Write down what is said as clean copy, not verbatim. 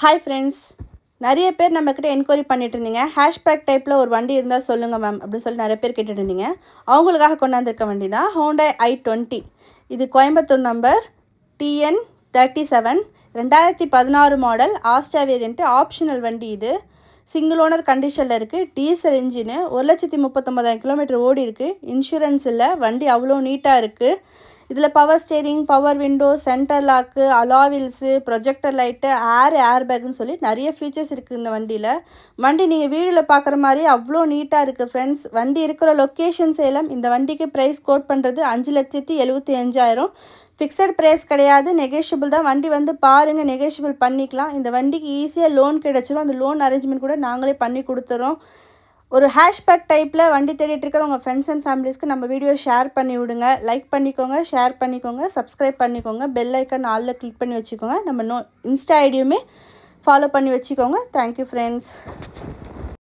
Hi friends, நிறைய பேர் நம்மக்கிட்ட என்கொயரி பண்ணிட்டு இருந்தீங்க. ஹேஷ்பேக் டைப்பில் ஒரு வண்டி இருந்தால் சொல்லுங்கள் மேம் அப்படின்னு சொல்லி நிறைய பேர் கேட்டுட்டு இருந்தீங்க. அவங்களுக்காக கொண்டாந்துருக்க வண்டி தான் Hyundai i20. இது Coimbatore number TN37 2016 model Asta variant. Optional வண்டி இது. சிங்கிள் ஓனர் கண்டிஷனில் இருக்குது. Diesel engine. 1,39,000 கிலோமீட்டர் ஓடி இருக்குது. இன்சூரன்ஸ் இல்லை. வண்டி அவ்வளோ நீட்டாக இருக்குது. இதில் power steering, power window, centre lock, alloy wheels, projector light, ஏர்பேக்குன்னு சொல்லி நிறைய ஃபீச்சர்ஸ் இருக்குது இந்த வண்டியில். வண்டி நீங்கள் வீடியோவில் பார்க்குற மாதிரி அவ்வளோ நீட்டாக இருக்குது ஃப்ரெண்ட்ஸ். வண்டி இருக்கிற லொக்கேஷன் சேலம். இந்த வண்டிக்கு ப்ரைஸ் கோட் பண்ணுறது 5,75,000. ஃபிக்ஸட் ப்ரைஸ் கிடையாது, நெகோஷியபிள் தான். வண்டி வந்து பாருங்கள், நெகோஷியபிள் பண்ணிக்கலாம். இந்த வண்டிக்கு ஈஸியாக லோன் கிடைச்சிடும். அந்த லோன் அரேஞ்ச்மெண்ட் கூட நாங்களே பண்ணி கொடுத்துறோம். ஒரு ஹேஷ்பேக் டைப்பில் வண்டி தேடிட்டு இருக்கிற உங்கள் ஃப்ரெண்ட்ஸ் அண்ட் ஃபேமிலிஸ்க்கு நம்ம வீடியோ ஷேர் பண்ணி விடுங்க. லைக் பண்ணிக்கோங்க, ஷேர் பண்ணிக்கோங்க, சப்ஸ்கிரைப் பண்ணிக்கோங்க, பெல் ஐக்கன் ஆலில் கிளிக் பண்ணி வச்சுக்கோங்க. நம்ம இன்ஸ்டா ஐடியுமே ஃபாலோ பண்ணி வச்சுக்கோங்க. Thank you friends.